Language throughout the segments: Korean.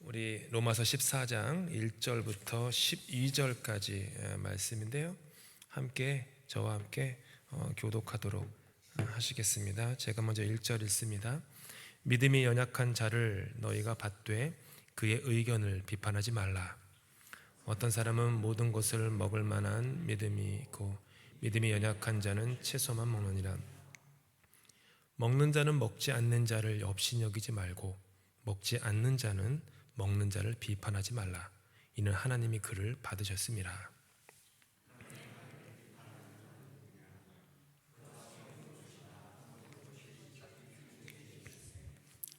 우리 로마서 14장 1절부터 12절까지 말씀인데요. 저와 함께 교독하도록 하시겠습니다. 제가 먼저 1절 읽습니다. 믿음이 연약한 자를 너희가 받되 그의 의견을 비판하지 말라. 어떤 사람은 모든 것을 먹을 만한 믿음이 있고 믿음이 연약한 자는 채소만 먹느니라. 먹는 자는 먹지 않는 자를 업신여기지 말고 먹지 않는 자는 먹는 자를 비판하지 말라. 이는 하나님이 그를 받으셨음이라.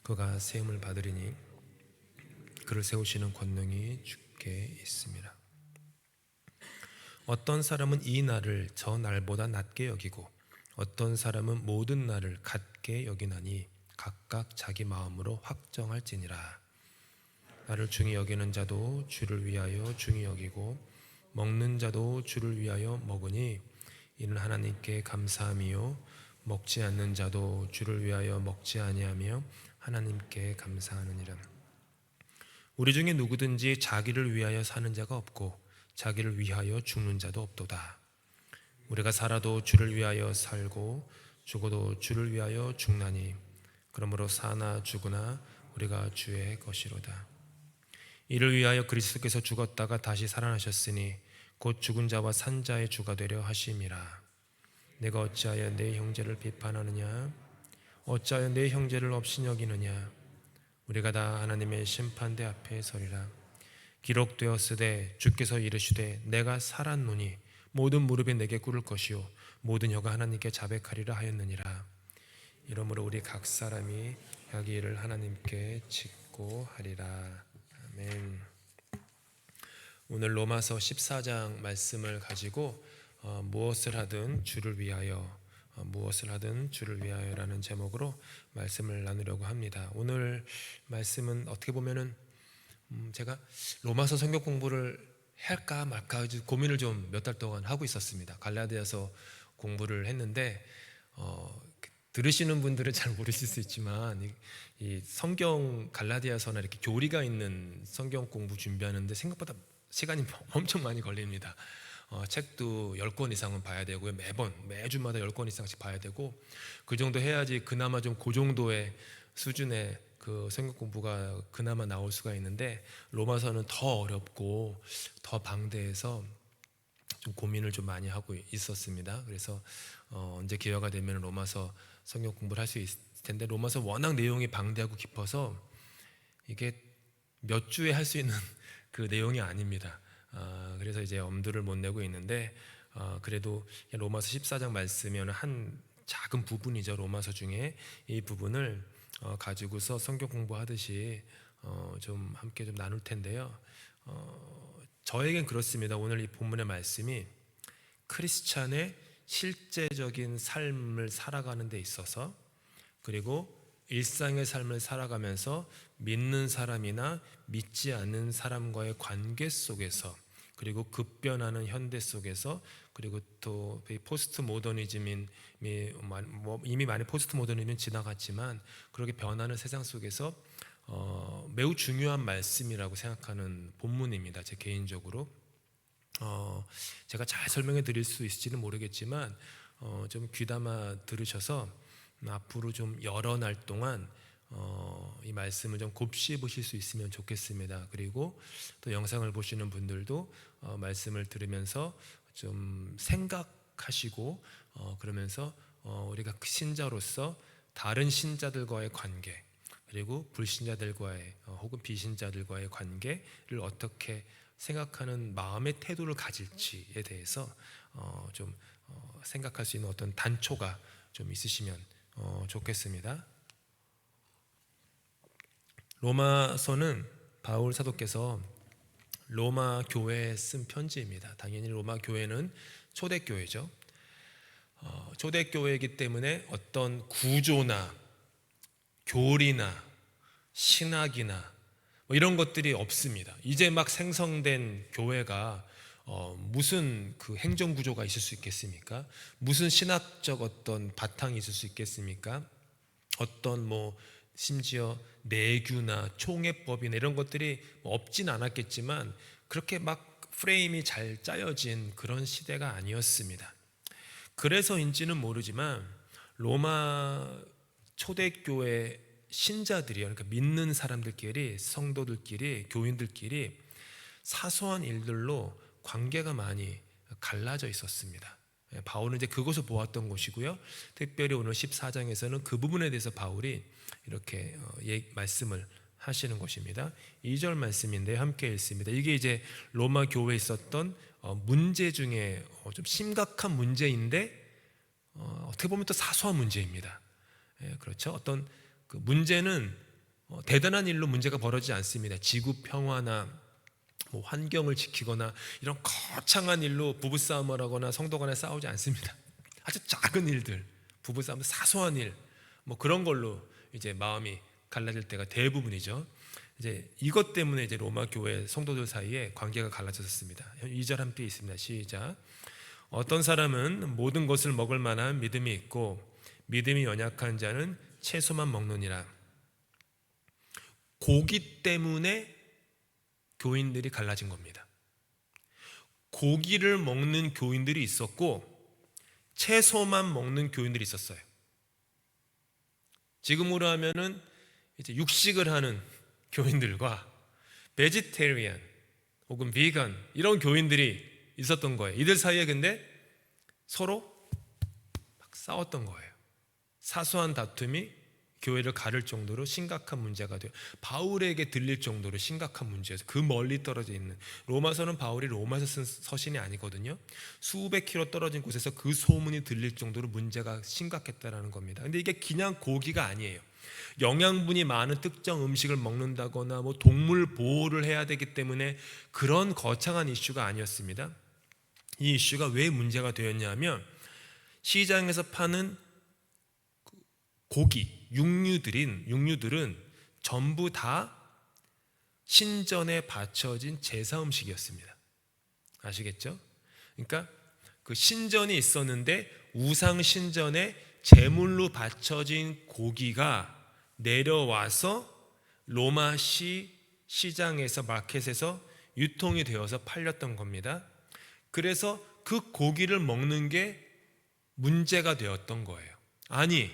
그가 세움을 받으리니 그를 세우시는 권능이 주께 있습니다. 어떤 사람은 이 날을 저 날보다 낮게 여기고 어떤 사람은 모든 날을 같게 여기나니 각각 자기 마음으로 확정할지니라. 나를 중히 여기는 자도 주를 위하여 중히 여기고 먹는 자도 주를 위하여 먹으니 이는 하나님께 감사함이요 먹지 않는 자도 주를 위하여 먹지 아니하며 하나님께 감사하느니라. 우리 중에 누구든지 자기를 위하여 사는 자가 없고 자기를 위하여 죽는 자도 없도다. 우리가 살아도 주를 위하여 살고 죽어도 주를 위하여 죽나니 그러므로 사나 죽으나 우리가 주의 것이로다. 이를 위하여 그리스도께서 죽었다가 다시 살아나셨으니 곧 죽은 자와 산 자의 주가 되려 하심이라. 내가 어찌하여 내 형제를 비판하느냐? 어찌하여 내 형제를 업신여기느냐? 우리가 다 하나님의 심판대 앞에 서리라. 기록되었으되 주께서 이르시되 내가 살았노니 모든 무릎이 내게 꿇을 것이요 모든 혀가 하나님께 자백하리라 하였느니라. 이러므로 우리 각 사람이 자기 일을 하나님께 짓고 하리라. 아멘. 오늘 로마서 14장 말씀을 가지고 무엇을 하든 주를 위하여 라는 제목으로 말씀을 나누려고 합니다. 오늘 말씀은 어떻게 보면은 제가 로마서 성경 공부를 할까 말까 고민을 좀 몇 달 동안 하고 있었습니다. 갈라디아서 공부를 했는데 들으시는 분들은 잘 모르실 수 있지만 이 성경 갈라디아서나 이렇게 교리가 있는 성경 공부 준비하는데 생각보다 시간이 엄청 많이 걸립니다. 책도 10권 이상은 봐야 되고요. 매주마다 10권 이상씩 봐야 되고 그 정도 해야지 그나마 좀 그 정도의 수준의 그 성경 공부가 그나마 나올 수가 있는데 로마서는 더 어렵고 더 방대해서 좀 고민을 좀 많이 하고 있었습니다. 그래서 언제 기회가 되면 로마서 성경 공부를 할 수 있을 텐데 로마서 워낙 내용이 방대하고 깊어서 이게 몇 주에 할 수 있는 그 내용이 아닙니다. 그래서 이제 엄두를 못 내고 있는데 그래도 로마서 14장 말씀이면 한 작은 부분이죠. 로마서 중에 이 부분을 가지고서 성경 공부하듯이 좀 함께 좀 나눌 텐데요. 저에겐 그렇습니다. 오늘 이 본문의 말씀이 크리스찬의 실제적인 삶을 살아가는 데 있어서 그리고 일상의 삶을 살아가면서 믿는 사람이나 믿지 않는 사람과의 관계 속에서 그리고 급변하는 현대 속에서 그리고 또 포스트 모더니즘이 이미 많이 포스트 모더니즘은 지나갔지만 그렇게 변하는 세상 속에서 매우 중요한 말씀이라고 생각하는 본문입니다. 제 개인적으로 제가 잘 설명해 드릴 수 있을지는 모르겠지만 좀 귀담아 들으셔서 앞으로 좀 여러 날 동안 이 말씀을 좀 곱씹으실 수 있으면 좋겠습니다. 그리고 또 영상을 보시는 분들도 말씀을 들으면서 좀 생각하시고 그러면서 우리가 신자로서 다른 신자들과의 관계 그리고 불신자들과의 혹은 비신자들과의 관계를 어떻게 생각하는 마음의 태도를 가질지에 대해서 좀 생각할 수 있는 어떤 단초가 좀 있으시면 좋겠습니다. 로마서는 바울 사도께서 로마 교회에 쓴 편지입니다. 당연히 로마 교회는 초대교회죠. 초대교회이기 때문에 어떤 구조나 교리나 신학이나 이런 것들이 없습니다. 이제 막 생성된 교회가 무슨 그 행정 구조가 있을 수 있겠습니까? 무슨 신학적 어떤 바탕이 있을 수 있겠습니까? 어떤 심지어 내규나 총회법이나 이런 것들이 없진 않았겠지만 그렇게 막 프레임이 잘 짜여진 그런 시대가 아니었습니다. 그래서인지는 모르지만 로마 초대교회 신자들이요, 그러니까 믿는 사람들끼리, 성도들끼리, 교인들끼리 사소한 일들로 관계가 많이 갈라져 있었습니다. 바울은 이제 그것을 보았던 것이고요. 특별히 오늘 14장에서는 그 부분에 대해서 바울이 이렇게 말씀을 하시는 것입니다. 2절 말씀인데 함께 읽습니다. 이게 이제 로마 교회에 있었던 문제 중에 좀 심각한 문제인데 어떻게 보면 또 사소한 문제입니다. 그렇죠. 어떤 그 문제는 대단한 일로 문제가 벌어지지 않습니다. 지구 평화나 뭐 환경을 지키거나 이런 거창한 일로 부부싸움을 하거나 성도 간에 싸우지 않습니다. 아주 작은 일들, 부부싸움, 사소한 일, 뭐 그런 걸로 이제 마음이 갈라질 때가 대부분이죠. 이제 이것 때문에 이제 로마 교회 성도들 사이에 관계가 갈라졌습니다. 2절 함께 있습니다. 시작. 어떤 사람은 모든 것을 먹을 만한 믿음이 있고 믿음이 연약한 자는 채소만 먹느니라. 고기 때문에 교인들이 갈라진 겁니다. 고기를 먹는 교인들이 있었고 채소만 먹는 교인들이 있었어요. 지금으로 하면은 이제 육식을 하는 교인들과 베지테리안 혹은 비건 이런 교인들이 있었던 거예요. 이들 사이에 근데 서로 막 싸웠던 거예요. 사소한 다툼이 교회를 가를 정도로 심각한 문제가 돼요. 바울에게 들릴 정도로 심각한 문제에서 그 멀리 떨어져 있는, 로마서는 바울이 로마에서 쓴 서신이 아니거든요. 수백 킬로 떨어진 곳에서 그 소문이 들릴 정도로 문제가 심각했다라는 겁니다. 근데 이게 그냥 고기가 아니에요. 영양분이 많은 특정 음식을 먹는다거나 뭐 동물 보호를 해야 되기 때문에 그런 거창한 이슈가 아니었습니다. 이 이슈가 왜 문제가 되었냐면 시장에서 파는 고기, 육류들은 전부 다 신전에 바쳐진 제사 음식이었습니다. 아시겠죠? 그러니까 그 신전이 있었는데 우상 신전에 제물로 바쳐진 고기가 내려와서 로마시 시장에서 마켓에서 유통이 되어서 팔렸던 겁니다. 그래서 그 고기를 먹는 게 문제가 되었던 거예요. 아니,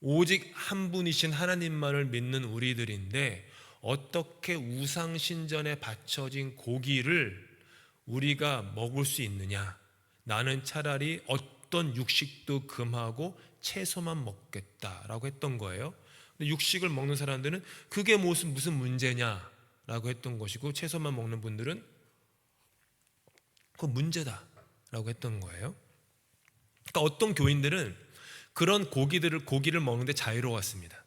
오직 한 분이신 하나님만을 믿는 우리들인데 어떻게 우상 신전에 바쳐진 고기를 우리가 먹을 수 있느냐? 나는 차라리 어떤 육식도 금하고 채소만 먹겠다라고 했던 거예요. 근데 육식을 먹는 사람들은 그게 무슨 문제냐라고 했던 것이고, 채소만 먹는 분들은 그거 문제다라고 했던 거예요. 그러니까 어떤 교인들은 그런 고기를 먹는데 자유로웠습니다.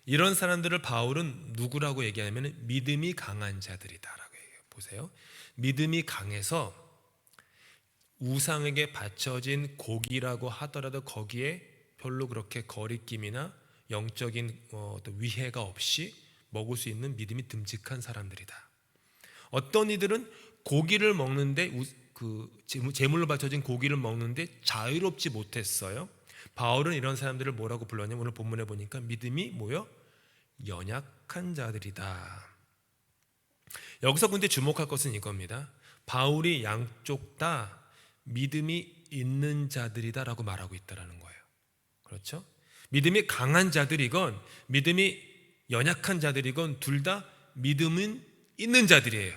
이런 사람들을 바울은 누구라고 얘기하냐면 믿음이 강한 자들이다라고 얘기해요. 보세요. 믿음이 강해서 우상에게 바쳐진 고기라고 하더라도 거기에 별로 그렇게 거리낌이나 영적인 위해가 없이 먹을 수 있는 믿음이 듬직한 사람들이다. 어떤 이들은 고기를 먹는데 제물로 바쳐진 고기를 먹는데 자유롭지 못했어요. 바울은 이런 사람들을 뭐라고 불렀냐면 오늘 본문에 보니까 믿음이 연약한 자들이다. 여기서 근데 주목할 것은 이겁니다. 바울이 양쪽 다 믿음이 있는 자들이다라고 말하고 있다라는 거예요. 그렇죠? 믿음이 강한 자들이건 믿음이 연약한 자들이건 둘 다 믿음은 있는 자들이에요.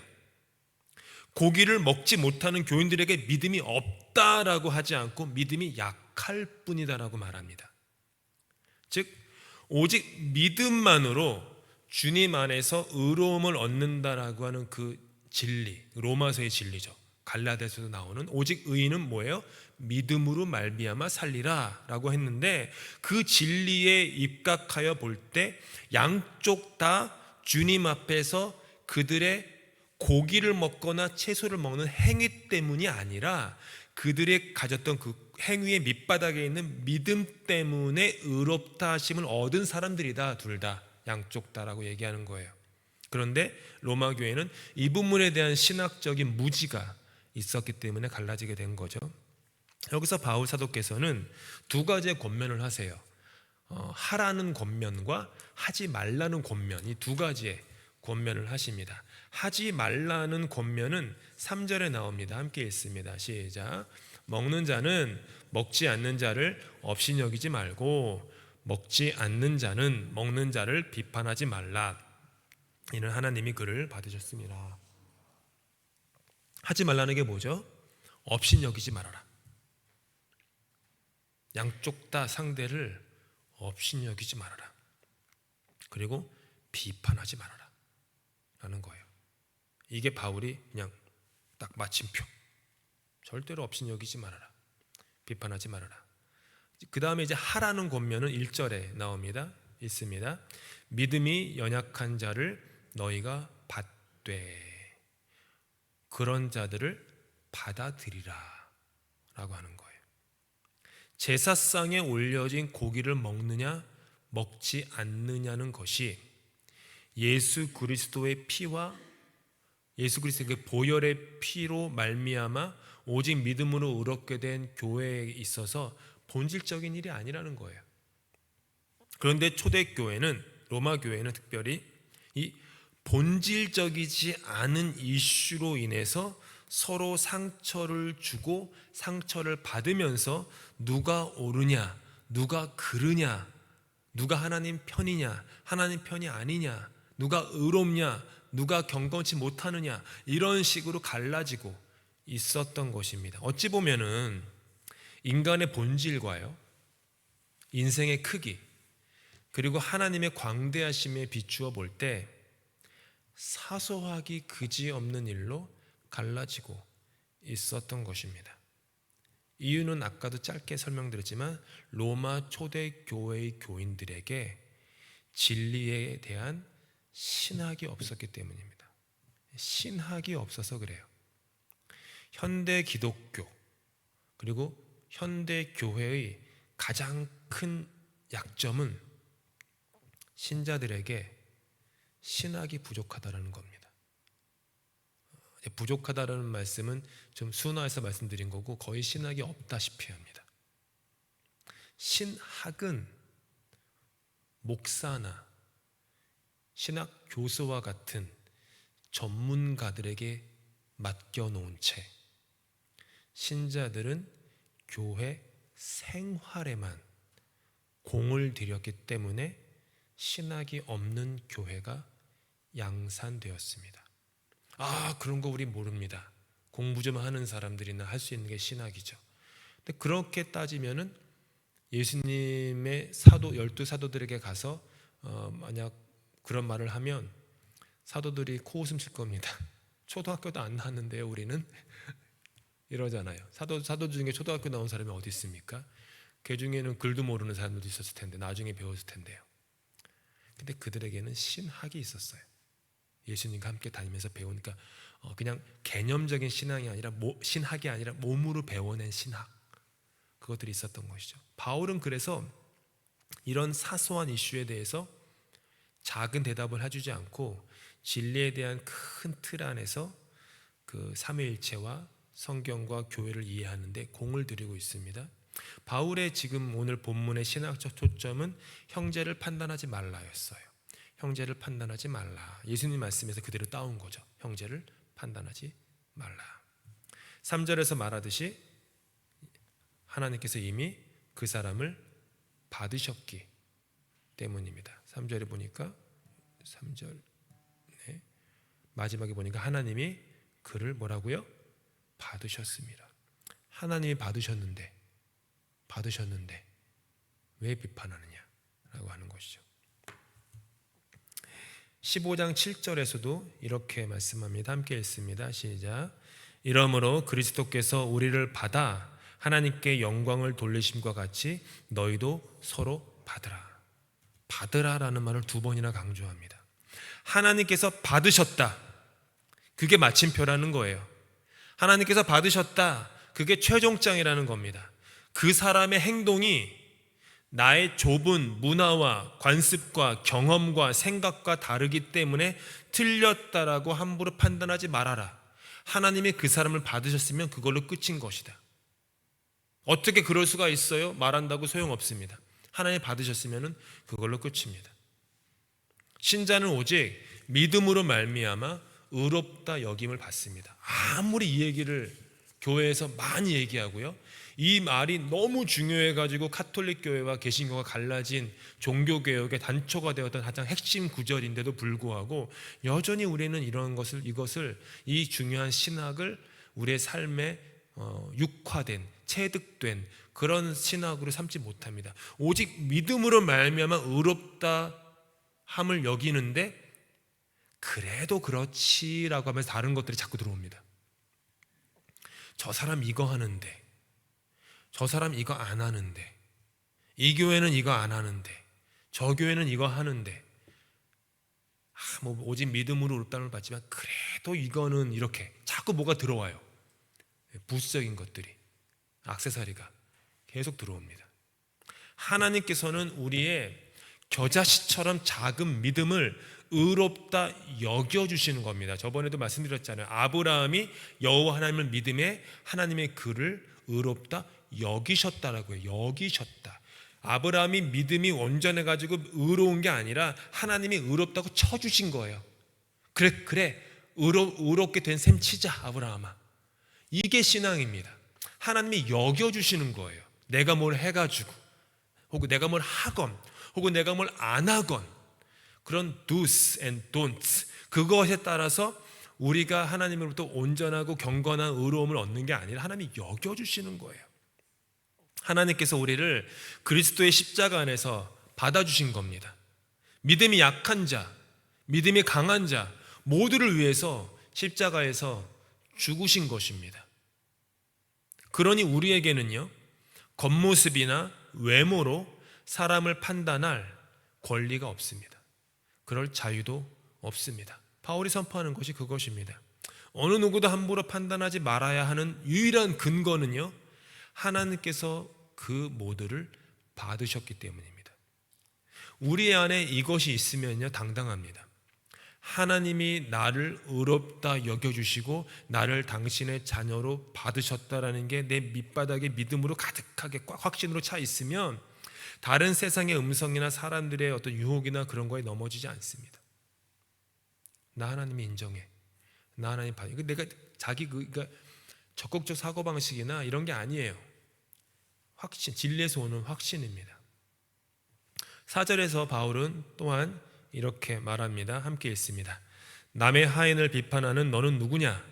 고기를 먹지 못하는 교인들에게 믿음이 없다라고 하지 않고 믿음이 약할 뿐이다라고 말합니다. 즉 오직 믿음만으로 주님 안에서 의로움을 얻는다라고 하는 그 진리, 로마서의 진리죠. 갈라디아서도 나오는 오직 의인은 뭐예요? 믿음으로 말미암아 살리라 라고 했는데, 그 진리에 입각하여 볼 때 양쪽 다 주님 앞에서 그들의 고기를 먹거나 채소를 먹는 행위 때문이 아니라 그들이 가졌던 그 행위의 밑바닥에 있는 믿음 때문에 의롭다 하심을 얻은 사람들이다. 둘 다, 양쪽 다라고 얘기하는 거예요. 그런데 로마 교회는 이 부분에 대한 신학적인 무지가 있었기 때문에 갈라지게 된 거죠. 여기서 바울 사도께서는 두 가지의 권면을 하세요. 하라는 권면과 하지 말라는 권면, 이 두 가지의 권면을 하십니다. 하지 말라는 권면은 3절에 나옵니다. 함께 읽습니다. 시작. 먹는 자는 먹지 않는 자를 업신여기지 말고 먹지 않는 자는 먹는 자를 비판하지 말라. 이는 하나님이 그를 받으셨습니다. 하지 말라는 게 뭐죠? 업신여기지 말아라. 양쪽 다 상대를 업신여기지 말아라. 그리고 비판하지 말아라 라는 거예요. 이게 바울이 그냥 딱 마침표. 절대로 업신여기지 말아라. 비판하지 말아라. 그 다음에 이제 하라는 권면은 1절에 나옵니다. 있습니다. 믿음이 연약한 자를 너희가 받되 그런 자들을 받아들이라 라고 하는 거예요. 제사상에 올려진 고기를 먹느냐 먹지 않느냐는 것이 예수 그리스도의 피와 예수 그리스도의 보혈의 피로 말미암아 오직 믿음으로 의롭게 된 교회에 있어서 본질적인 일이 아니라는 거예요. 그런데 초대교회는, 로마 교회는 특별히 이 본질적이지 않은 이슈로 인해서 서로 상처를 주고 상처를 받으면서 누가 옳으냐, 누가 그르냐, 누가 하나님 편이냐, 하나님 편이 아니냐, 누가 의롭냐, 누가 경건치 못하느냐, 이런 식으로 갈라지고 있었던 것입니다. 어찌 보면은 인간의 본질과요, 인생의 크기, 그리고 하나님의 광대하심에 비추어 볼 때 사소하기 그지없는 일로 갈라지고 있었던 것입니다. 이유는 아까도 짧게 설명드렸지만 로마 초대교회의 교인들에게 진리에 대한 신학이 없었기 때문입니다. 신학이 없어서 그래요. 현대 기독교 그리고 현대 교회의 가장 큰 약점은 신자들에게 신학이 부족하다는 겁니다. 부족하다라는 말씀은 좀 순화해서 말씀드린 거고 거의 신학이 없다시피 합니다. 신학은 목사나 신학 교수와 같은 전문가들에게 맡겨놓은 채 신자들은 교회 생활에만 공을 들였기 때문에 신학이 없는 교회가 양산되었습니다. 그런 거 우리 모릅니다. 공부 좀 하는 사람들이나 할 수 있는 게 신학이죠. 근데 그렇게 따지면은 예수님의 사도 12사도들에게 가서 만약 그런 말을 하면 사도들이 코웃음 칠 겁니다. 초등학교도 안 나왔는데요 우리는 이러잖아요. 사도 중에 초등학교 나온 사람이 어디 있습니까? 그 중에는 글도 모르는 사람들도 있었을 텐데 나중에 배웠을 텐데요. 근데 그들에게는 신학이 있었어요. 예수님과 함께 다니면서 배우니까 그냥 개념적인 신학이 아니라 신학이 아니라 몸으로 배워낸 신학, 그것들이 있었던 것이죠. 바울은 그래서 이런 사소한 이슈에 대해서 작은 대답을 해주지 않고 진리에 대한 큰 틀 안에서 그 삼위일체와 성경과 교회를 이해하는데 공을 들이고 있습니다. 바울의 지금 오늘 본문의 신학적 초점은 형제를 판단하지 말라였어요. 형제를 판단하지 말라. 예수님 말씀에서 그대로 따온 거죠. 형제를 판단하지 말라. 3절에서 말하듯이 하나님께서 이미 그 사람을 받으셨기 때문입니다. 3절에 보니까 3절 마지막에 보니까 하나님이 그를 뭐라고요? 받으셨습니다. 하나님이 받으셨는데 왜 비판하느냐라고 하는 것이죠. 15장 7절에서도 이렇게 말씀합니다. 함께 읽습니다. 시작. 이러므로 그리스도께서 우리를 받아 하나님께 영광을 돌리심과 같이 너희도 서로 받으라. 받으라라는 말을 2번이나 강조합니다. 하나님께서 받으셨다. 그게 마침표라는 거예요. 하나님께서 받으셨다. 그게 최종장이라는 겁니다. 그 사람의 행동이 나의 좁은 문화와 관습과 경험과 생각과 다르기 때문에 틀렸다라고 함부로 판단하지 말아라. 하나님이 그 사람을 받으셨으면 그걸로 끝인 것이다. 어떻게 그럴 수가 있어요? 말한다고 소용없습니다. 하나님 받으셨으면 그걸로 끝입니다. 신자는 오직 믿음으로 말미암아 의롭다 여김을 받습니다. 아무리 이 얘기를 교회에서 많이 얘기하고요, 이 말이 너무 중요해가지고 카톨릭 교회와 개신교가 갈라진 종교개혁의 단초가 되었던 가장 핵심 구절인데도 불구하고 여전히 우리는 이것을 이 중요한 신학을 우리의 삶에 육화된, 체득된 그런 신학으로 삼지 못합니다. 오직 믿음으로 말미암아 의롭다 함을 여기는데 그래도 그렇지라고 하면서 다른 것들이 자꾸 들어옵니다. 저 사람 이거 하는데, 저 사람 이거 안 하는데, 이 교회는 이거 안 하는데, 저 교회는 이거 하는데, 오직 믿음으로 의롭다함을 받지만 그래도 이거는 이렇게 자꾸 뭐가 들어와요. 부수적인 것들이, 액세서리가 계속 들어옵니다. 하나님께서는 우리의 겨자씨처럼 작은 믿음을 의롭다 여겨주시는 겁니다. 저번에도 말씀드렸잖아요. 아브라함이 여호와 하나님을 믿음에 하나님의 그를 의롭다 여기셨다라고요. 여기셨다. 아브라함이 믿음이 온전해가지고 의로운 게 아니라 하나님이 의롭다고 쳐주신 거예요. 그래 의롭게 된 셈 치자 아브라함아. 이게 신앙입니다. 하나님이 여겨주시는 거예요. 내가 뭘 해가지고, 혹은 내가 뭘 하건, 혹은 내가 뭘 안 하건, 그런 do's and don'ts, 그것에 따라서 우리가 하나님으로부터 온전하고 경건한 의로움을 얻는 게 아니라 하나님이 여겨주시는 거예요. 하나님께서 우리를 그리스도의 십자가 안에서 받아주신 겁니다. 믿음이 약한 자, 믿음이 강한 자 모두를 위해서 십자가에서 죽으신 것입니다. 그러니 우리에게는요, 겉모습이나 외모로 사람을 판단할 권리가 없습니다. 그럴 자유도 없습니다. 바울이 선포하는 것이 그것입니다. 어느 누구도 함부로 판단하지 말아야 하는 유일한 근거는요, 하나님께서 그 모두를 받으셨기 때문입니다. 우리 안에 이것이 있으면요, 당당합니다. 하나님이 나를 의롭다 여겨주시고 나를 당신의 자녀로 받으셨다라는 게 내 밑바닥에 믿음으로 가득하게 꽉 확신으로 차 있으면 다른 세상의 음성이나 사람들의 어떤 유혹이나 그런 거에 넘어지지 않습니다. 나 하나님이 인정해. 나 하나님 받아. 내가 자기 그러니까 적극적 사고방식이나 이런 게 아니에요. 확신, 진리에서 오는 확신입니다. 4절에서 바울은 또한 이렇게 말합니다. 함께 읽습니다. 남의 하인을 비판하는 너는 누구냐?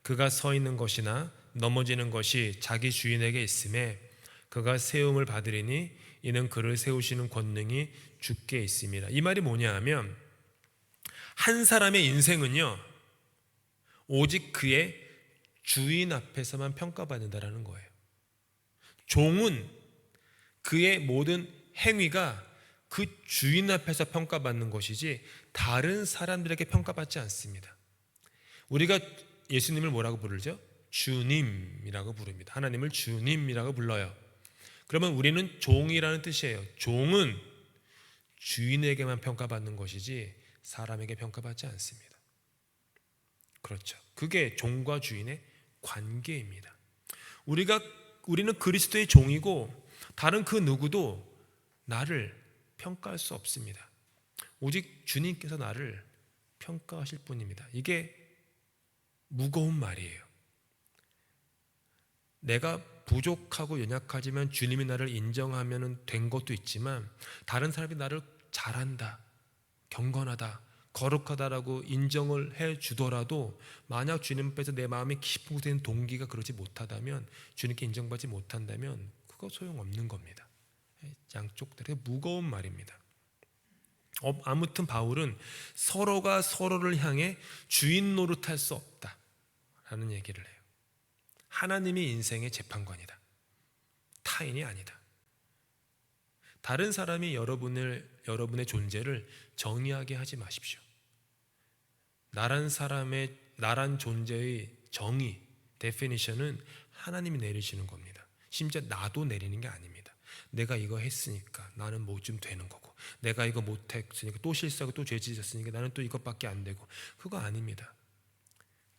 그가 서 있는 것이나 넘어지는 것이 자기 주인에게 있음에 그가 세움을 받으리니 이는 그를 세우시는 권능이 주께 있습니다. 이 말이 뭐냐 하면 한 사람의 인생은요, 오직 그의 주인 앞에서만 평가받는다라는 거예요. 종은 그의 모든 행위가 그 주인 앞에서 평가받는 것이지 다른 사람들에게 평가받지 않습니다. 우리가 예수님을 뭐라고 부르죠? 주님이라고 부릅니다. 하나님을 주님이라고 불러요. 그러면 우리는 종이라는 뜻이에요. 종은 주인에게만 평가받는 것이지 사람에게 평가받지 않습니다. 그렇죠. 그게 종과 주인의 관계입니다. 우리는 그리스도의 종이고 다른 그 누구도 나를 평가할 수 없습니다. 오직 주님께서 나를 평가하실 뿐입니다. 이게 무거운 말이에요. 내가 부족하고 연약하지만 주님이 나를 인정하면 된 것도 있지만 다른 사람이 나를 잘한다, 경건하다, 거룩하다라고 인정을 해주더라도 만약 주님 앞에서 내 마음이 깊은 곳에 있는 동기가 그러지 못하다면, 주님께 인정받지 못한다면 그거 소용없는 겁니다. 양쪽 되게 무거운 말입니다. 아무튼 바울은 서로가 서로를 향해 주인 노릇할 수 없다라는 얘기를 해요. 하나님이 인생의 재판관이다. 타인이 아니다. 다른 사람이 여러분의 존재를 정의하게 하지 마십시오. 나란 존재의 정의, 데피니션은 하나님이 내리시는 겁니다. 심지어 나도 내리는 게 아닙니다. 내가 이거 했으니까 나는 뭐 좀 되는 거고, 내가 이거 못했으니까 또 실수하고 또 죄짓었으니까 나는 또 이것밖에 안 되고, 그거 아닙니다.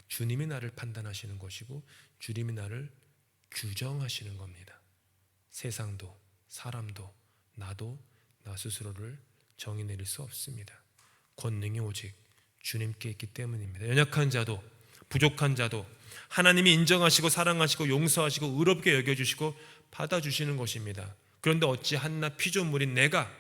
주님이 나를 판단하시는 것이고 주님이 나를 규정하시는 겁니다. 세상도 사람도 나도 나 스스로를 정의 내릴 수 없습니다. 권능이 오직 주님께 있기 때문입니다. 연약한 자도 부족한 자도 하나님이 인정하시고 사랑하시고 용서하시고 의롭게 여겨주시고 받아주시는 것입니다. 그런데 어찌 한낱 피조물인 내가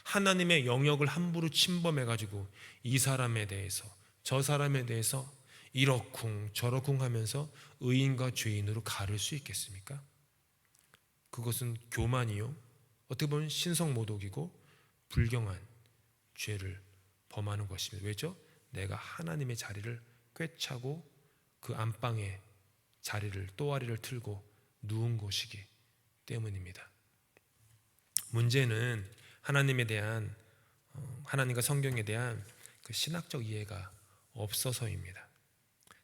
하나님의 영역을 함부로 침범해가지고 이 사람에 대해서 저 사람에 대해서 이러쿵 저러쿵 하면서 의인과 죄인으로 가를 수 있겠습니까? 그것은 교만이요, 어떻게 보면 신성모독이고 불경한 죄를 범하는 것입니다. 왜죠? 내가 하나님의 자리를 꿰차고 그 안방에 자리를 또아리를 틀고 누운 것이기 때문입니다. 문제는 하나님에 대한 하나님과 성경에 대한 그 신학적 이해가 없어서입니다.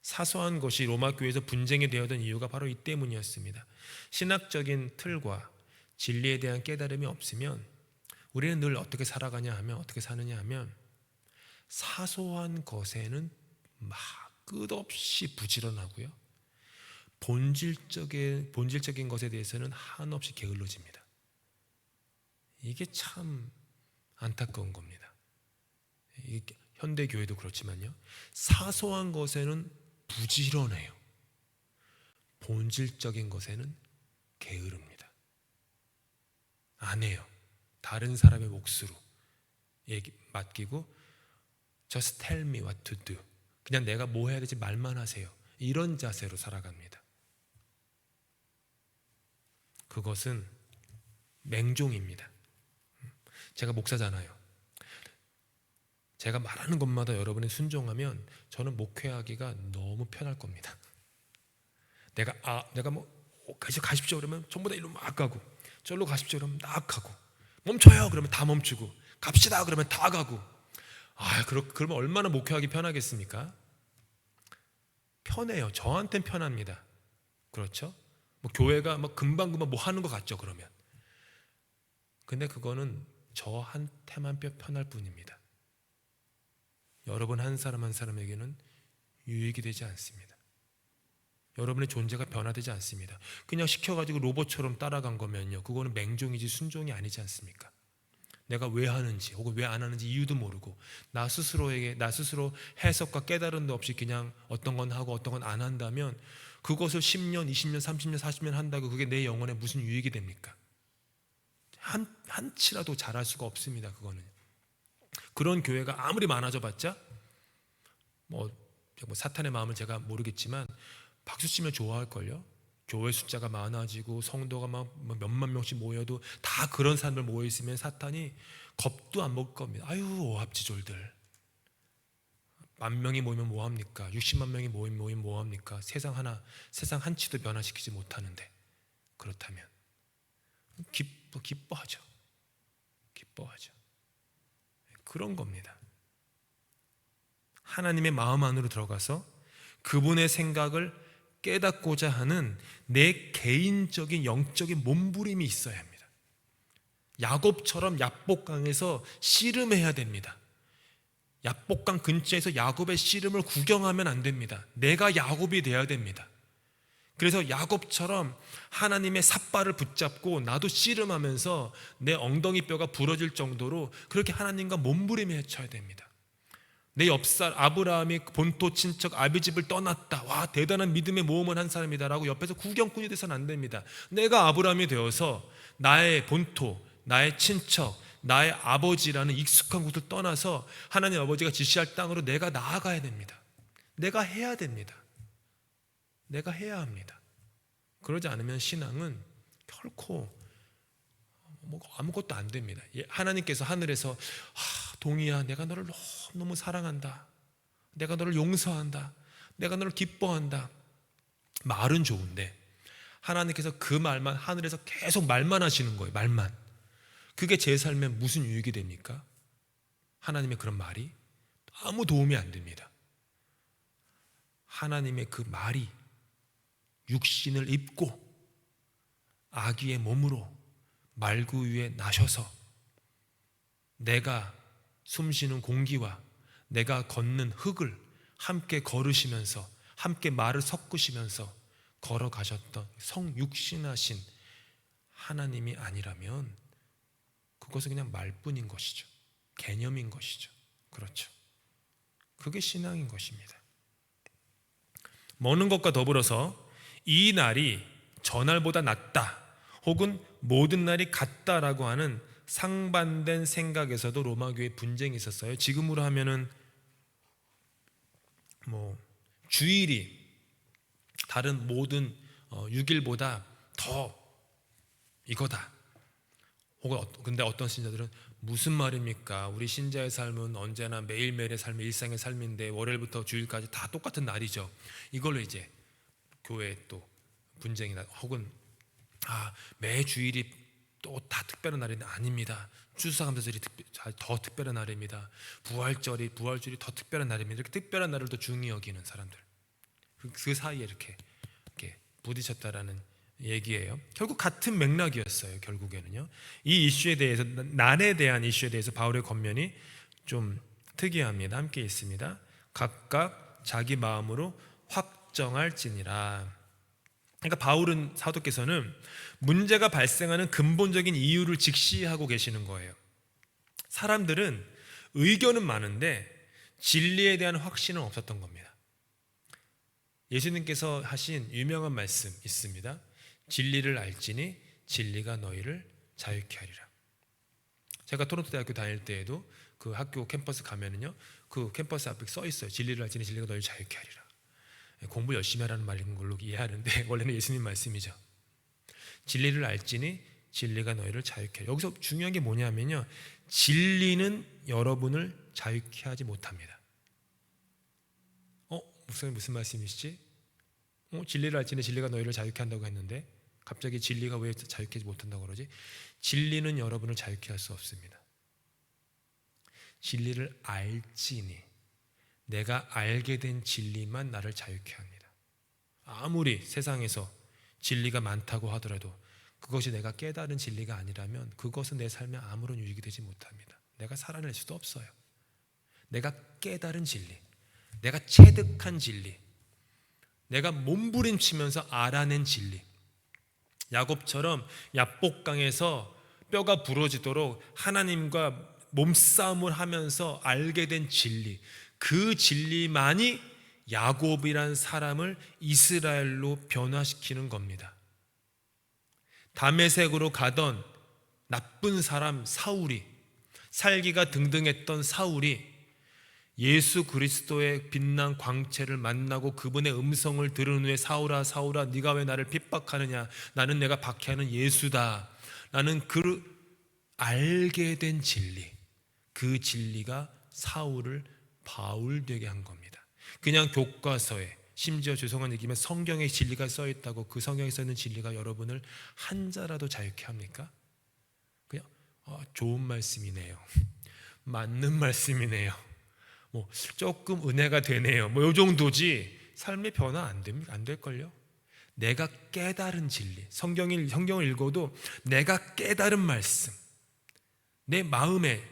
사소한 것이 로마 교회에서 분쟁이 되었던 이유가 바로 이 때문이었습니다. 신학적인 틀과 진리에 대한 깨달음이 없으면 우리는 늘 어떻게 살아가냐 하면, 어떻게 사느냐 하면 사소한 것에는 막 끝없이 부지런하고요, 본질적인 것에 대해서는 한없이 게을러집니다. 이게 참 안타까운 겁니다. 현대 교회도 그렇지만요, 사소한 것에는 부지런해요. 본질적인 것에는 게으릅니다. 안 해요. 다른 사람의 몫으로 맡기고 just tell me what to do, 그냥 내가 뭐 해야 될지 말만 하세요. 이런 자세로 살아갑니다. 그것은 맹종입니다. 제가 목사잖아요. 제가 말하는 것마다 여러분이 순종하면 저는 목회하기가 너무 편할 겁니다. 내가 뭐 가십시오 그러면 전부 다 일로 막 가고, 저로 가십시오 그러면 막 가고, 멈춰요 그러면 다 멈추고, 갑시다 그러면 다 가고. 그러면 얼마나 목회하기 편하겠습니까? 편해요. 저한텐 편합니다. 그렇죠? 뭐 교회가 뭐 금방금방 뭐 하는 것 같죠, 그러면. 근데 그거는 저한테만 편할 뿐입니다. 여러분 한 사람 한 사람에게는 유익이 되지 않습니다. 여러분의 존재가 변화되지 않습니다. 그냥 시켜가지고 로봇처럼 따라간 거면요, 그거는 맹종이지 순종이 아니지 않습니까? 내가 왜 하는지 혹은 왜 안 하는지 이유도 모르고 나 스스로 해석과 깨달음도 없이 그냥 어떤 건 하고 어떤 건 안 한다면 그것을 10년, 20년, 30년, 40년 한다고 그게 내 영혼에 무슨 유익이 됩니까? 한치라도 잘할 수가 없습니다. 그거는. 그런 교회가 아무리 많아져 봤자 뭐 사탄의 마음을 제가 모르겠지만 박수치면 좋아할걸요. 교회 숫자가 많아지고 성도가 막 몇만 명씩 모여도 다 그런 사람들 모여있으면 사탄이 겁도 안 먹을 겁니다. 아유, 오합지졸들. 10,000명이 모이면 뭐합니까? 60만 명이 모이면 뭐합니까? 세상 한 치도 변화시키지 못하는데. 그렇다면 기뻐하죠. 그런 겁니다. 하나님의 마음 안으로 들어가서 그분의 생각을 깨닫고자 하는 내 개인적인 영적인 몸부림이 있어야 합니다. 야곱처럼 야복강에서 씨름해야 됩니다. 야복강 근처에서 야곱의 씨름을 구경하면 안 됩니다. 내가 야곱이 되어야 됩니다. 그래서 야곱처럼 하나님의 삿발을 붙잡고 나도 씨름하면서 내 엉덩이 뼈가 부러질 정도로 그렇게 하나님과 몸부림해 쳐야 됩니다. 내 옆살 아브라함이 본토 친척 아비집을 떠났다. 와, 대단한 믿음의 모험을 한 사람이다라고 옆에서 구경꾼이 돼서는 안 됩니다. 내가 아브라함이 되어서 나의 본토, 나의 친척, 나의 아버지라는 익숙한 곳을 떠나서 하나님 아버지가 지시할 땅으로 내가 나아가야 됩니다. 내가 해야 됩니다. 내가 해야 합니다. 그러지 않으면 신앙은 결코 아무것도 안 됩니다. 하나님께서 하늘에서 동이야, 내가 너를 너무 사랑한다. 내가 너를 용서한다. 내가 너를 기뻐한다. 말은 좋은데 하나님께서 그 말만 하늘에서 계속 말만 하시는 거예요. 말만. 그게 제 삶에 무슨 유익이 됩니까? 하나님의 그런 말이 아무 도움이 안 됩니다. 하나님의 그 말이 육신을 입고 아기의 몸으로 말구 위에 나셔서 내가 숨쉬는 공기와 내가 걷는 흙을 함께 걸으시면서 함께 말을 섞으시면서 걸어가셨던 성육신하신 하나님이 아니라면 그것은 그냥 말뿐인 것이죠. 개념인 것이죠. 그렇죠. 그게 신앙인 것입니다. 먹는 것과 더불어서 이 날이 저날보다 낫다 혹은 모든 날이 같다라고 하는 상반된 생각에서도 로마 교회에 분쟁이 있었어요. 지금으로 하면은 주일이 다른 모든 6일보다 더 이거다. 혹은 근데 어떤 신자들은 무슨 말입니까? 우리 신자의 삶은 언제나 매일매일의 삶이 일상의 삶인데 월요일부터 주일까지 다 똑같은 날이죠. 이걸로 이제 교회에 또 분쟁이 나. 혹은 매 주일이 또 다 특별한 날이 아닙니다. 추수감사절이 더 특별한 날입니다. 부활절이 더 특별한 날입니다. 이렇게 특별한 날을 더 중히 여기는 사람들, 그 사이에 이렇게 부딪혔다라는 얘기예요. 결국 같은 맥락이었어요. 결국에는요. 이 이슈에 대해서, 날에 대한 이슈에 대해서 바울의 겉면이 좀 특이합니다. 함께 있습니다. 각각 자기 마음으로 확정할지니라. 그러니까 바울은, 사도께서는 문제가 발생하는 근본적인 이유를 직시하고 계시는 거예요. 사람들은 의견은 많은데 진리에 대한 확신은 없었던 겁니다. 예수님께서 하신 유명한 말씀 있습니다. 진리를 알지니 진리가 너희를 자유케 하리라. 제가 토론토 대학교 다닐 때에도 그 학교 캠퍼스 가면은요, 그 캠퍼스 앞에 써 있어요. 진리를 알지니 진리가 너희를 자유케 하리라. 공부 열심히 하라는 말인 걸로 이해하는데 원래는 예수님 말씀이죠. 진리를 알지니 진리가 너희를 자유케 하리라. 여기서 중요한 게 뭐냐면요, 진리는 여러분을 자유케 하지 못합니다. 무슨 말씀이시지? 진리를 알지니 진리가 너희를 자유케 한다고 했는데 갑자기 진리가 왜 자유케 하지 못한다고 그러지? 진리는 여러분을 자유케 할 수 없습니다. 진리를 알지니, 내가 알게 된 진리만 나를 자유케 합니다. 아무리 세상에서 진리가 많다고 하더라도 그것이 내가 깨달은 진리가 아니라면 그것은 내 삶에 아무런 유익이 되지 못합니다. 내가 살아낼 수도 없어요. 내가 깨달은 진리, 내가 체득한 진리, 내가 몸부림치면서 알아낸 진리, 야곱처럼 야복강에서 뼈가 부러지도록 하나님과 몸싸움을 하면서 알게 된 진리, 그 진리만이 야곱이란 사람을 이스라엘로 변화시키는 겁니다. 다메섹으로 가던 나쁜 사람 사울이, 살기가 등등했던 사울이 예수 그리스도의 빛난 광채를 만나고 그분의 음성을 들은 후에 사울아 사울아 네가 왜 나를 핍박하느냐, 나는 내가 박해하는 예수다 라는 그 알게 된 진리, 그 진리가 사울을 바울 되게 한 겁니다. 그냥 교과서에, 심지어 죄송한 얘기면 성경에 진리가 써 있다고 그 성경에 써 있는 진리가 여러분을 한 자라도 자유케 합니까? 그냥 좋은 말씀이네요, 맞는 말씀이네요, 조금 은혜가 되네요, 이 정도지 삶의 변화 안 될걸요. 내가 깨달은 진리, 성경을 읽어도 내가 깨달은 말씀, 내 마음에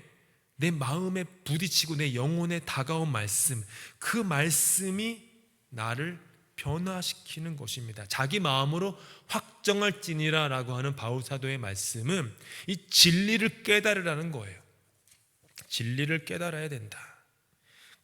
부딪히고 내 영혼에 다가온 말씀, 그 말씀이 나를 변화시키는 것입니다. 자기 마음으로 확정할지니라 라고 하는 바울 사도의 말씀은 이 진리를 깨달으라는 거예요. 진리를 깨달아야 된다.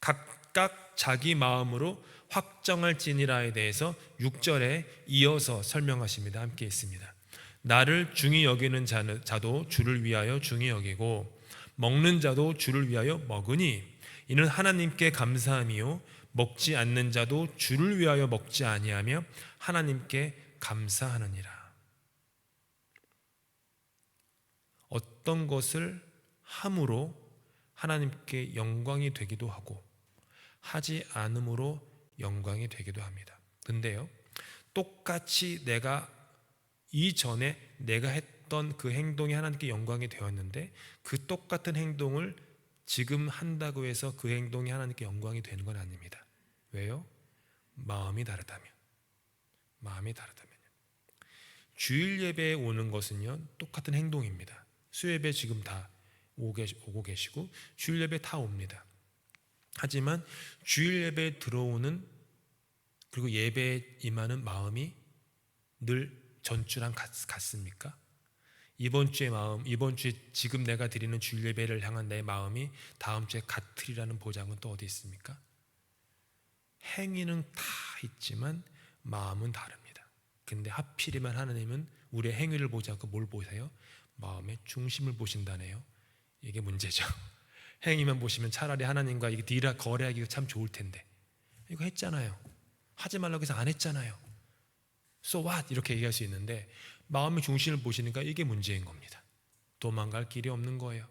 각각 자기 마음으로 확정할지니라에 대해서 6절에 이어서 설명하십니다. 함께 있습니다. 나를 중히 여기는 자도 주를 위하여 중히 여기고 먹는 자도 주를 위하여 먹으니 이는 하나님께 감사함이요 먹지 않는 자도 주를 위하여 먹지 아니하며 하나님께 감사하느니라. 어떤 것을 함으로 하나님께 영광이 되기도 하고 하지 않음으로 영광이 되기도 합니다. 근데요, 똑같이 내가 이전에 내가 했던 그 행동이 하나님께 영광이 되었는데 그 똑같은 행동을 지금 한다고 해서 그 행동이 하나님께 영광이 되는 건 아닙니다. 왜요? 마음이 다르다면요. 주일 예배에 오는 것은요 똑같은 행동입니다. 수예배 지금 다 오고 계시고 주일 예배 다 옵니다. 하지만 주일 예배에 들어오는, 그리고 예배에 임하는 마음이 늘 전주랑 같습니까? 이번 주의 마음, 이번 주에 지금 내가 드리는 주일 예배를 향한 내 마음이 다음 주에 같으리라는 보장은 또 어디 있습니까? 행위는 다 있지만 마음은 다릅니다. 근데 하필이면 하나님은 우리의 행위를 보지 않고 뭘 보세요? 마음의 중심을 보신다네요. 이게 문제죠. 행위만 보시면 차라리 하나님과 이게 딜하 거래하기가 참 좋을 텐데 이거 했잖아요. 하지 말라고 해서 안 했잖아요. So what? 이렇게 얘기할 수 있는데 마음의 중심을 보시니까 이게 문제인 겁니다. 도망갈 길이 없는 거예요.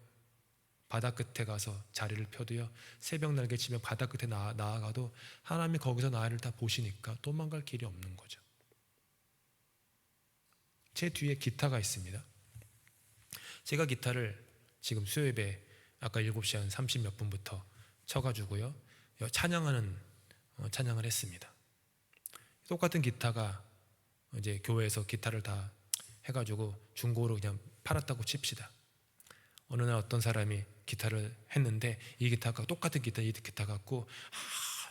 바다 끝에 가서 자리를 펴도요, 새벽 날개 치며 바다 끝에 나아가도 하나님이 거기서 나를 다 보시니까 도망갈 길이 없는 거죠. 제 뒤에 기타가 있습니다. 제가 기타를 지금 수요예배 아까 7시 한 30 몇 분부터 쳐가지고요, 찬양을 했습니다. 똑같은 기타가 이제 교회에서 기타를 다 해가지고 중고로 그냥 팔았다고 칩시다. 어느 날 어떤 사람이 기타를 했는데 이 기타가 똑같은 이 기타 갖고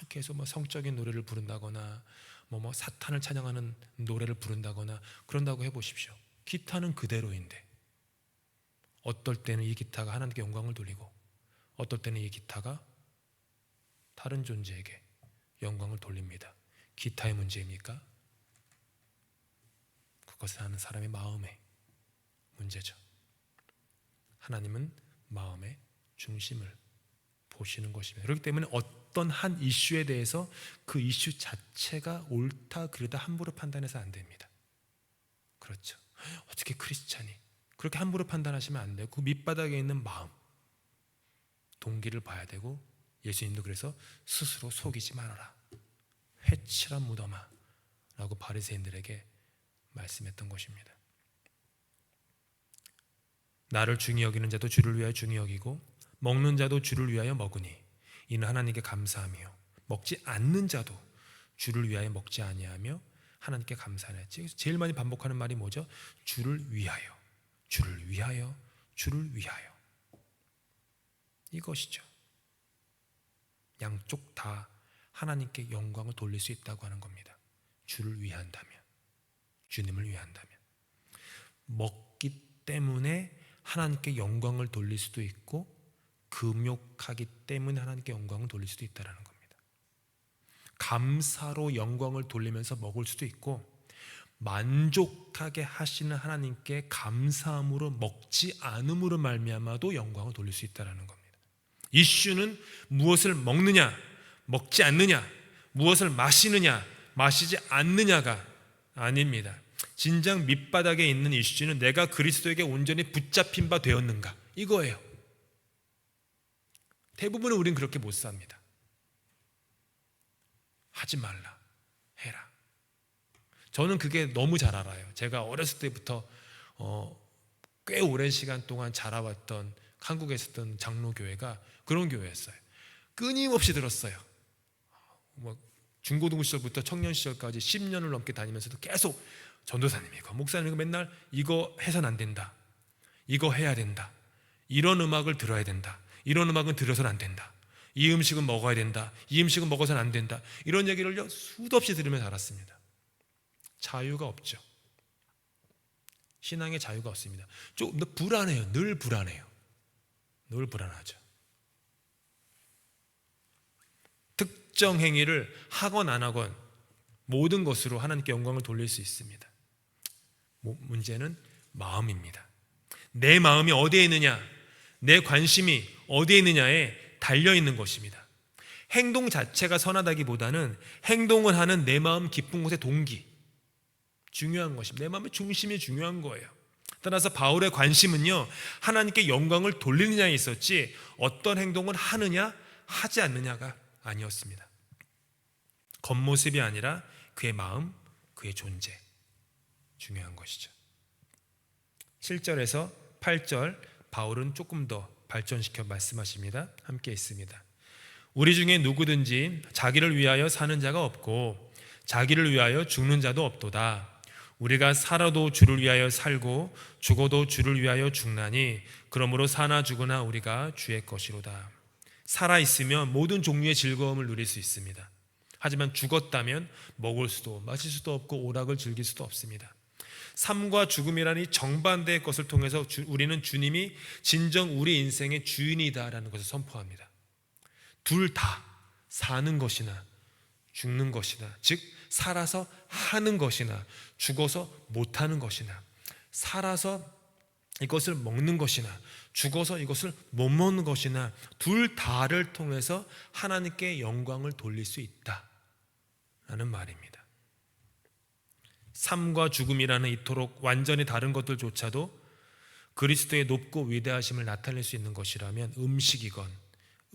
계속 뭐 성적인 노래를 부른다거나 뭐 사탄을 찬양하는 노래를 부른다거나 그런다고 해보십시오. 기타는 그대로인데 어떨 때는 이 기타가 하나님께 영광을 돌리고 어떨 때는 이 기타가 다른 존재에게 영광을 돌립니다. 기타의 문제입니까? 그것을 하는 사람의 마음의 문제죠. 하나님은 마음의 중심을 보시는 것입니다. 그렇기 때문에 어떤 한 이슈에 대해서 그 이슈 자체가 옳다 그르다 함부로 판단해서 안 됩니다. 그렇죠. 어떻게 크리스찬이 그렇게 함부로 판단하시면 안 되고 그 밑바닥에 있는 마음, 동기를 봐야 되고 예수님도 그래서 스스로 속이지 말아라. 회칠한 무덤아 라고 바리새인들에게 말씀했던 것입니다. 나를 중히 여기는 자도 주를 위하여 중히 여기고 먹는 자도 주를 위하여 먹으니 이는 하나님께 감사하며 먹지 않는 자도 주를 위하여 먹지 아니하며 하나님께 감사하네. 제일 많이 반복하는 말이 뭐죠? 주를 위하여, 주를 위하여, 주를 위하여. 이것이죠. 양쪽 다 하나님께 영광을 돌릴 수 있다고 하는 겁니다. 주를 위한다면, 주님을 위한다면. 먹기 때문에 하나님께 영광을 돌릴 수도 있고 금욕하기 때문에 하나님께 영광을 돌릴 수도 있다는 겁니다. 감사로 영광을 돌리면서 먹을 수도 있고 만족하게 하시는 하나님께 감사함으로 먹지 않음으로 말미암아도 영광을 돌릴 수 있다는 겁니다. 이슈는 무엇을 먹느냐, 먹지 않느냐, 무엇을 마시느냐, 마시지 않느냐가 아닙니다. 진정 밑바닥에 있는 이슈는 내가 그리스도에게 온전히 붙잡힌 바 되었는가, 이거예요. 대부분은 우린 그렇게 못 삽니다. 하지 말라, 해라. 저는 그게 너무 잘 알아요. 제가 어렸을 때부터 꽤 오랜 시간 동안 자라왔던 한국에 있었던 장로교회가 그런 교회였어요. 끊임없이 들었어요. 중고등부 시절부터 청년 시절까지 10년을 넘게 다니면서도 계속 전도사님이고 목사님이고 맨날 이거 해서는 안 된다, 이거 해야 된다, 이런 음악을 들어야 된다, 이런 음악은 들어서는 안 된다, 이 음식은 먹어야 된다, 이 음식은 먹어서는 안 된다, 이런 얘기를 수도 없이 들으면서 알았습니다. 자유가 없죠. 신앙의 자유가 없습니다. 좀 불안해요. 늘 불안해요. 늘 불안하죠. 특정 행위를 하건 안 하건 모든 것으로 하나님께 영광을 돌릴 수 있습니다. 문제는 마음입니다. 내 마음이 어디에 있느냐, 내 관심이 어디에 있느냐에 달려있는 것입니다. 행동 자체가 선하다기보다는 행동을 하는 내 마음 깊은 곳의 동기, 중요한 것입니다. 내 마음의 중심이 중요한 거예요. 따라서 바울의 관심은요, 하나님께 영광을 돌리느냐에 있었지 어떤 행동을 하느냐 하지 않느냐가 아니었습니다. 겉모습이 아니라 그의 마음, 그의 존재, 중요한 것이죠. 7절에서 8절 바울은 조금 더 발전시켜 말씀하십니다. 함께 있습니다. 우리 중에 누구든지 자기를 위하여 사는 자가 없고 자기를 위하여 죽는 자도 없도다. 우리가 살아도 주를 위하여 살고 죽어도 주를 위하여 죽나니 그러므로 사나 죽으나 우리가 주의 것이로다. 살아있으면 모든 종류의 즐거움을 누릴 수 있습니다. 하지만 죽었다면 먹을 수도 마실 수도 없고 오락을 즐길 수도 없습니다. 삶과 죽음이라는 이 정반대의 것을 통해서 우리는 주님이 진정 우리 인생의 주인이다라는 것을 선포합니다. 둘 다, 사는 것이나 죽는 것이나, 즉 살아서 하는 것이나 죽어서 못하는 것이나, 살아서 이것을 먹는 것이나 죽어서 이것을 못 먹는 것이나, 둘 다를 통해서 하나님께 영광을 돌릴 수 있다라는 말입니다. 삶과 죽음이라는 이토록 완전히 다른 것들조차도 그리스도의 높고 위대하심을 나타낼 수 있는 것이라면, 음식이건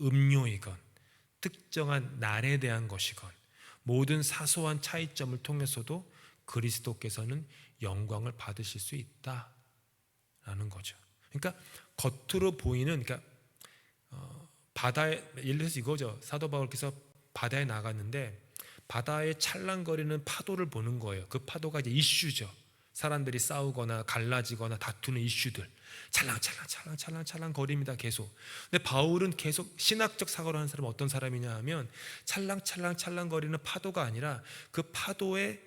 음료이건 특정한 날에 대한 것이건 모든 사소한 차이점을 통해서도 그리스도께서는 영광을 받으실 수 있다라는 거죠. 그러니까 겉으로 보이는, 그러니까 바다에, 예를 들어서 이거죠. 사도 바울께서 바다에 나갔는데 바다에 찰랑거리는 파도를 보는 거예요. 그 파도가 이제 이슈죠. 사람들이 싸우거나 갈라지거나 다투는 이슈들, 찰랑 거립니다. 계속. 근데 바울은 계속 신학적 사고를 하는 사람은 어떤 사람이냐 하면, 찰랑 거리는 파도가 아니라 그 파도의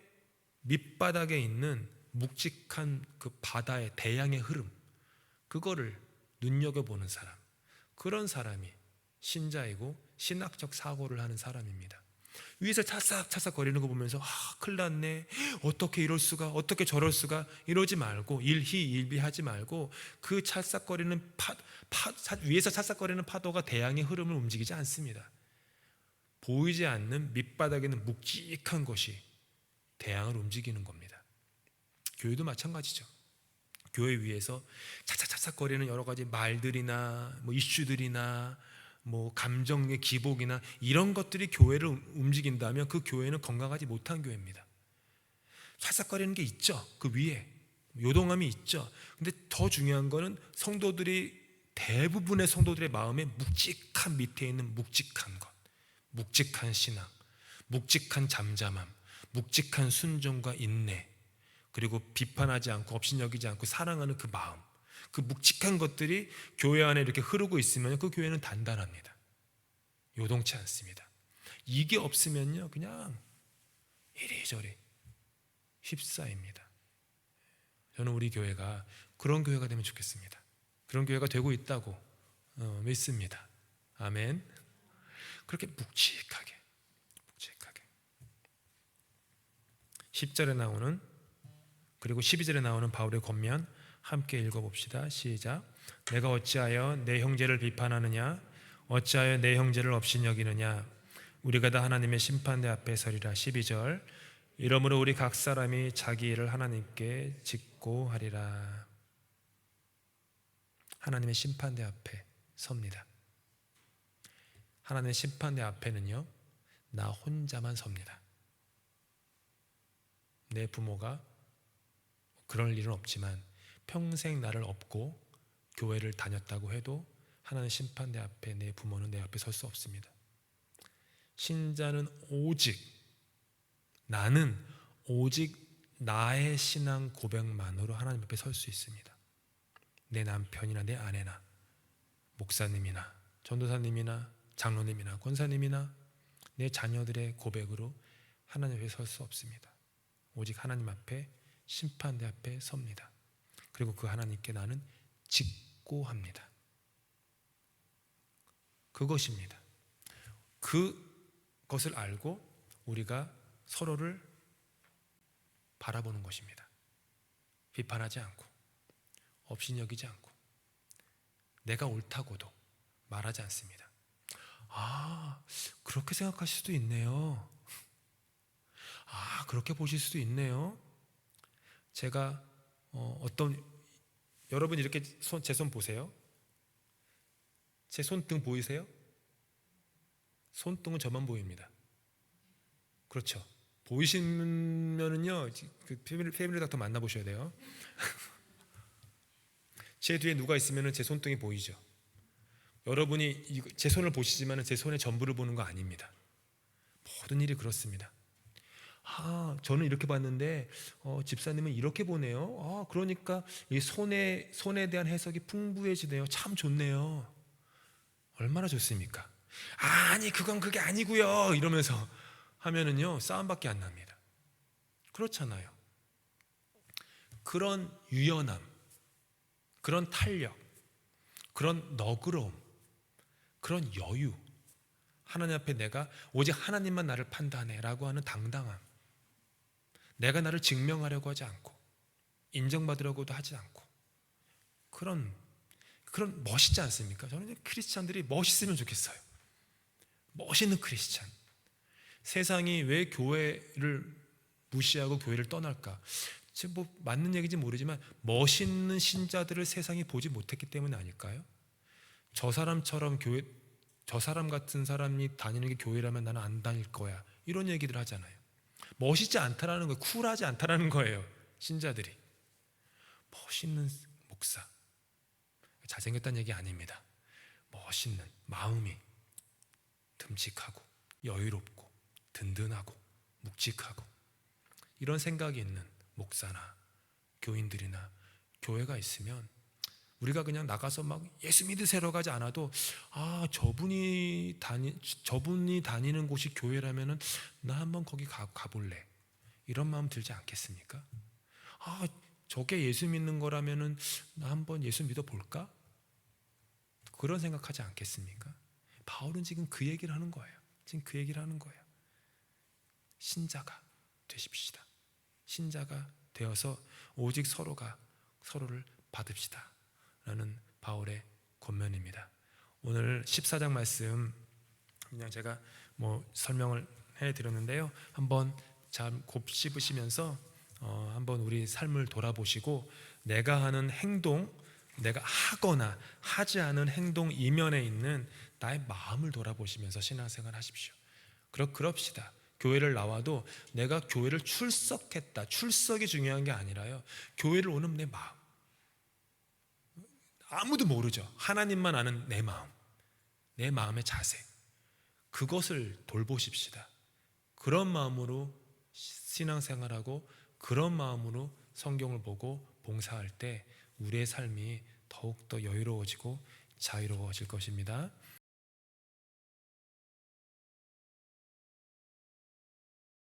밑바닥에 있는 묵직한 그 바다의 대양의 흐름, 그거를 눈여겨보는 사람, 그런 사람이 신자이고 신학적 사고를 하는 사람입니다. 위에서 차싹차싹 거리는 거 보면서 큰일 났네, 어떻게 이럴 수가, 어떻게 저럴 수가, 이러지 말고, 일희일비하지 말고, 그 찰싹거리는 위에서 찰싹거리는 파도가 대양의 흐름을 움직이지 않습니다. 보이지 않는 밑바닥에 있는 묵직한 것이 대양을 움직이는 겁니다. 교회도 마찬가지죠. 교회 위에서 차차차차거리는 여러 가지 말들이나 이슈들이나 감정의 기복이나 이런 것들이 교회를 움직인다면 그 교회는 건강하지 못한 교회입니다. 찰싹거리는 게 있죠. 그 위에 요동함이 있죠. 근데 더 중요한 거는 대부분의 성도들의 마음에 묵직한, 밑에 있는 묵직한 것, 묵직한 신앙, 묵직한 잠잠함, 묵직한 순종과 인내, 그리고 비판하지 않고 업신여기지 않고 사랑하는 그 마음, 그 묵직한 것들이 교회 안에 이렇게 흐르고 있으면 그 교회는 단단합니다. 요동치 않습니다. 이게 없으면요, 그냥 이리저리 휩싸입니다. 저는 우리 교회가 그런 교회가 되면 좋겠습니다. 그런 교회가 되고 있다고 믿습니다. 아멘. 그렇게 묵직하게 10절에 나오는, 그리고 12절에 나오는 바울의 권면 함께 읽어봅시다. 시작. 내가 어찌하여 내 형제를 비판하느냐? 어찌하여 내 형제를 업신여기느냐? 우리가 다 하나님의 심판대 앞에 서리라. 12절. 이러므로 우리 각 사람이 자기 일을 하나님께 짓고 하리라. 하나님의 심판대 앞에 섭니다. 하나님의 심판대 앞에는요, 나 혼자만 섭니다. 내 부모가 그럴 일은 없지만 평생 나를 업고 교회를 다녔다고 해도 하나님 심판대 앞에 내 부모는 내 앞에 설 수 없습니다. 신자는 나는 오직 나의 신앙 고백만으로 하나님 앞에 설 수 있습니다. 내 남편이나 내 아내나 목사님이나 전도사님이나 장로님이나 권사님이나 내 자녀들의 고백으로 하나님 앞에 설 수 없습니다. 오직 하나님 앞에 심판대 앞에 섭니다. 그리고 그 하나님께 나는 직고합니다. 그것입니다. 그것을 알고 우리가 서로를 바라보는 것입니다. 비판하지 않고 업신여기지 않고 내가 옳다고도 말하지 않습니다. 그렇게 생각하실 수도 있네요. 그렇게 보실 수도 있네요. 제가 여러분 이렇게 제 손 보세요. 제 손등 보이세요? 손등은 저만 보입니다. 그렇죠. 보이시면은요, 그 패밀리 닥터 만나보셔야 돼요. 제 뒤에 누가 있으면은 제 손등이 보이죠. 여러분이 제 손을 보시지만 제 손의 전부를 보는 거 아닙니다. 모든 일이 그렇습니다. 저는 이렇게 봤는데 집사님은 이렇게 보네요. 그러니까 이 손에 대한 해석이 풍부해지네요. 참 좋네요. 얼마나 좋습니까? 아니 그건 그게 아니고요 이러면서 하면은요 싸움밖에 안 납니다. 그렇잖아요. 그런 유연함, 그런 탄력, 그런 너그러움, 그런 여유, 하나님 앞에 내가 오직 하나님만 나를 판단해라고 하는 당당함, 내가 나를 증명하려고 하지 않고 인정받으려고도 하지 않고 그런 멋있지 않습니까? 저는 크리스찬들이 멋있으면 좋겠어요. 멋있는 크리스찬. 세상이 왜 교회를 무시하고 교회를 떠날까? 지금 뭐 맞는 얘기인지 모르지만 멋있는 신자들을 세상이 보지 못했기 때문 아닐까요? 저 사람처럼 교회, 저 사람 같은 사람이 다니는 게 교회라면 나는 안 다닐 거야. 이런 얘기들 하잖아요. 멋있지 않다라는 거예요. 쿨하지 않다라는 거예요. 신자들이. 멋있는 목사. 잘생겼다는 얘기 아닙니다. 멋있는 마음이 듬직하고 여유롭고 든든하고 묵직하고 이런 생각이 있는 목사나 교인들이나 교회가 있으면 우리가 그냥 나가서 막 예수 믿으세요 가지 않아도 저분이 다니는 곳이 교회라면은 나 한번 거기 가볼래 이런 마음 들지 않겠습니까? 저게 예수 믿는 거라면은 나 한번 예수 믿어볼까? 그런 생각하지 않겠습니까? 바울은 지금 그 얘기를 하는 거예요. 지금 그 얘기를 하는 거예요. 신자가 되십시다. 신자가 되어서 오직 서로가 서로를 받읍시다 라는 바울의 권면입니다. 오늘 14장 말씀 그냥 제가 설명을 해드렸는데요. 한번 잘 곱씹으시면서 한번 우리 삶을 돌아보시고 내가 하는 행동, 내가 하거나 하지 않은 행동 이면에 있는 나의 마음을 돌아보시면서 신앙생활 하십시오. 그럽시다. 교회를 나와도 내가 교회를 출석했다. 출석이 중요한 게 아니라요. 교회를 오는 내 마음. 아무도 모르죠. 하나님만 아는 내 마음. 내 마음의 자세. 그것을 돌보십시다. 그런 마음으로 신앙생활하고 그런 마음으로 성경을 보고 봉사할 때 우리의 삶이 더욱더 여유로워지고 자유로워질 것입니다.